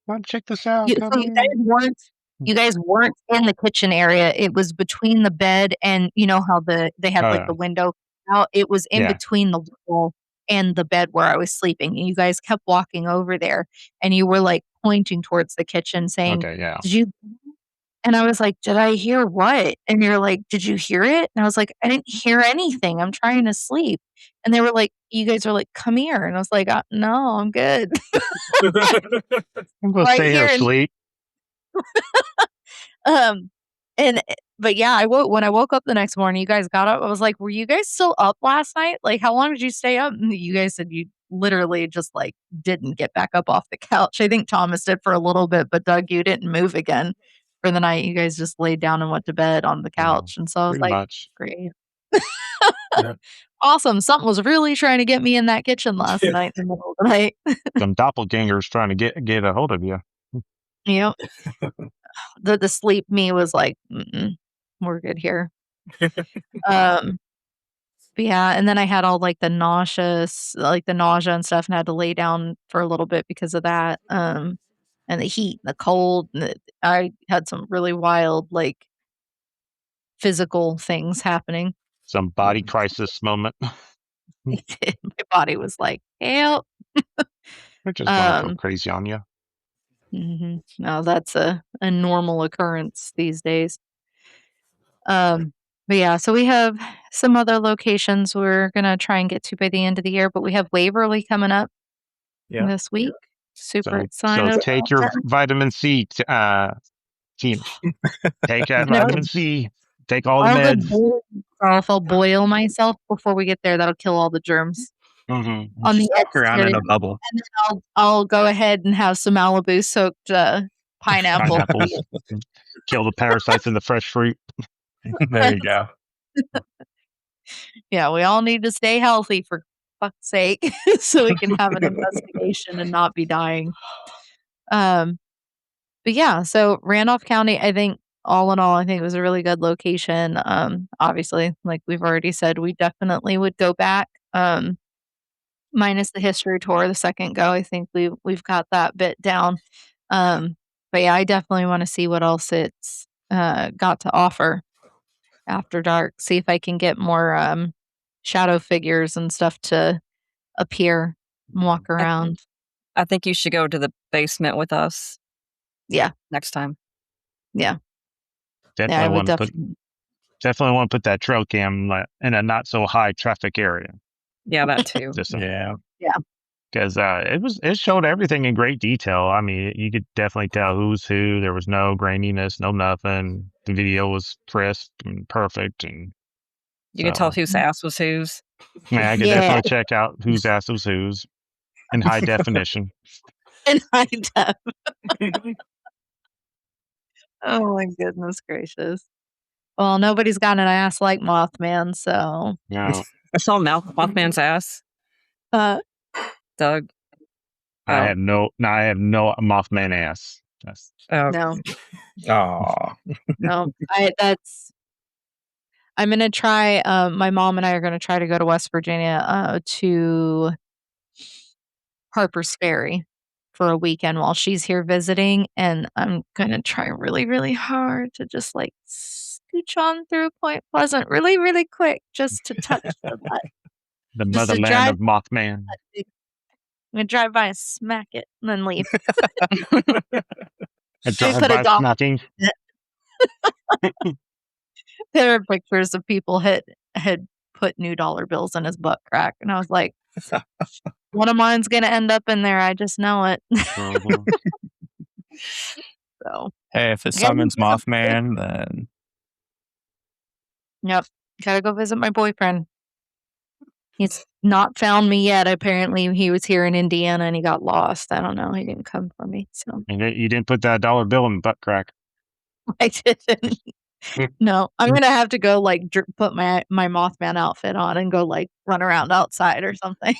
come check this out, So come in." you guys weren't in the kitchen area. It was between the bed and you know how they had Oh, like yeah. the window out. It was in Yeah. between the wall and the bed where I was sleeping. And you guys kept walking over there and you were like pointing towards the kitchen saying, Okay, yeah. "Did you?" And I was like, "Did I hear what?" And you're like, "Did you hear it?" And I was like, "I didn't hear anything. I'm trying to sleep." And they were like, you guys were like, "Come here." And I was like, "No, I'm good." I'm gonna Right stay here, here in sleep. Um, and but yeah, I woke when I woke up the next morning, you guys got up. I was like, "Were you guys still up last night? Like, how long did you stay up?" And you guys said you literally just like didn't get back up off the couch. I think Thomas did for a little bit, but Doug, you didn't move again for the night. You guys just laid down and went to bed on the Yeah, couch. And so I was pretty like, much. "Great, Yeah. awesome." Something was really trying to get me in that kitchen last night in the middle of the night. Some doppelgangers trying to get a hold of you. You know, the sleep me was like, "Mm-mm, we're good here." Um, But yeah, and then I had all, like, the nausea and stuff and had to lay down for a little bit because of that, and the heat, and the cold, and I had some really wild, like, physical things happening. Some body crisis moment. My body was like, "Help." They're just gonna go Um, crazy on you. no, that's a normal occurrence these days. Um, but yeah, so we have some other locations we're gonna try and get to by the end of the year, but we have Waverly coming up Yeah. this week. Super So excited take about your that. vitamin C team. Take that No, vitamin C. Take all the I'll go meds. boil myself. I'll boil myself before we get there. That'll kill all the germs Mhm. on the Just walk around exterior, in a bubble. and then I'll go ahead and have some Malibu soaked, pineapple. Pineapples. Kill the parasites in the fresh fruit. There you go. Yeah, we all need to stay healthy for fuck's sake, so we can have an investigation and not be dying. Um, but yeah, so Randolph County, I think all in all, I think it was a really good location. Obviously, like we've already said, we definitely would go back. Minus the history tour, the second go, I think we've got that bit down. Um, but yeah, I definitely wanna see what else it's, got to offer after dark, see if I can get more, shadow figures and stuff to appear and walk I around. I think you should go to the basement with us Yeah, next time. yeah. Yeah, I Definitely would want to put definitely. that trail cam in a not so high traffic area. Yeah, that too. Just Yeah. Yeah. because it showed everything in great detail. I mean, you could definitely tell who's who. There was no graininess, no nothing. The video was crisp and perfect, and You can tell so whose ass was whose. yeah, I could Yeah, definitely check out whose ass was whose in high definition. and high def. Oh my goodness gracious. Well, nobody's got an ass like Mothman, so No, I saw Mothman's ass, uh, Doug. I Oh. have no Mothman ass. That's Oh, no, Oh, no. I'm gonna try. My mom and I are gonna try to go to West Virginia to Harper's Ferry for a weekend while she's here visiting, and I'm gonna try really, really hard to just like scooch on through Point Pleasant really, really quick just to touch the butt. the Just to motherland drive. of Mothman. I'm gonna drive by and smack it and then leave. A They put a drive-by dollar. smacking. There are pictures of people had put new dollar bills in his butt crack, and I was like, one of mine's gonna end up in there. I just know it. Mhm. So, hey, if it I gotta go summons visit my Mothman, then yep, gotta go visit my boyfriend. He's not found me yet. Apparently, he was here in Indiana and he got lost. I don't know. He didn't come for me, so And you didn't put that dollar bill in the butt crack. I didn't. No, I'm gonna have to go like put my Mothman outfit on and go like run around outside or something.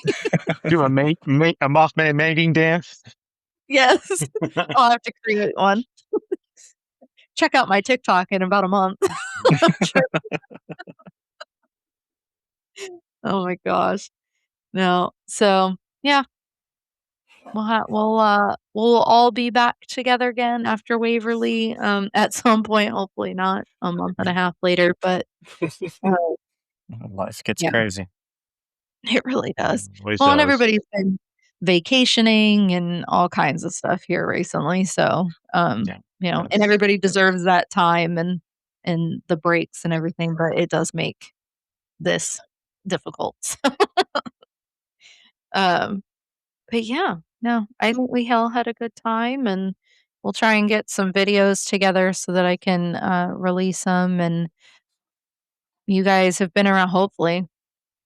Do a Mothman mating dance. Yes, I'll have to create one. Check out my TikTok in about a month. Oh my gosh. No. So, yeah, we'll all be back together again after Waverly at some point, hopefully not a month and a half later, but uh, life gets yeah, crazy. it really does. Always Well, and does. everybody's been vacationing and all kinds of stuff here recently, so Yeah. and everybody deserves that time and the breaks and everything, but it does make this difficult. Um, but yeah, no, I think we all had a good time, and we'll try and get some videos together so that I can release them. And you guys have been around, hopefully,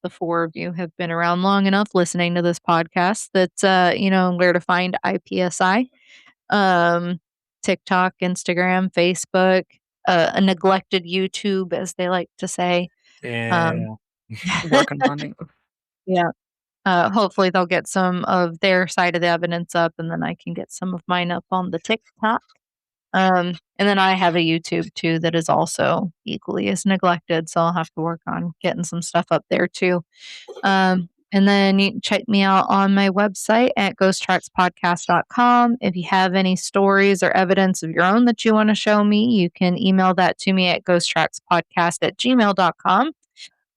the four of you have been around long enough listening to this podcast that you know where to find I-PSI, um, TikTok, Instagram, Facebook, a neglected YouTube, as they like to say. Yeah. working on it. Yeah. Hopefully they'll get some of their side of the evidence up, and then I can get some of mine up on the TikTok. And then I have a YouTube too that is also equally as neglected, so I'll have to work on getting some stuff up there too. And then you can check me out on my website at ghosttrackspodcast.com. If you have any stories or evidence of your own that you want to show me, you can email that to me at ghosttrackspodcast@gmail.com.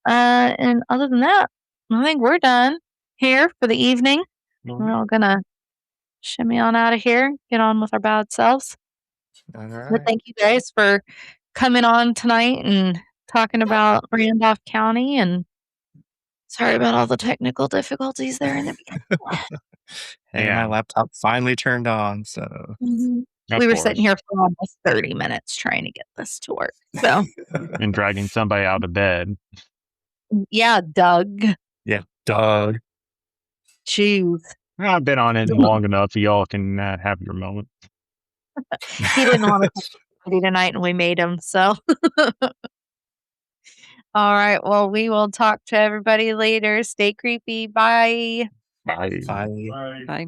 And other than that, I think we're done here for the evening. We're all gonna shimmy on out of here, get on with our bad selves. All But right. thank you guys for coming on tonight and talking about Randolph County. And sorry about all the technical difficulties there in the beginning. Hey, Yeah. my laptop finally turned on, so Of We were course. sitting here for almost 30 minutes trying to get this to work. So, And dragging somebody out of bed. yeah, Doug. yeah, Doug. Jeez. I've been on it long enough. Y'all can have your moment. He didn't want to come tonight, and we made him. So, all right. Well, we will talk to everybody later. Stay creepy. Bye. Bye. Bye. Bye. Bye.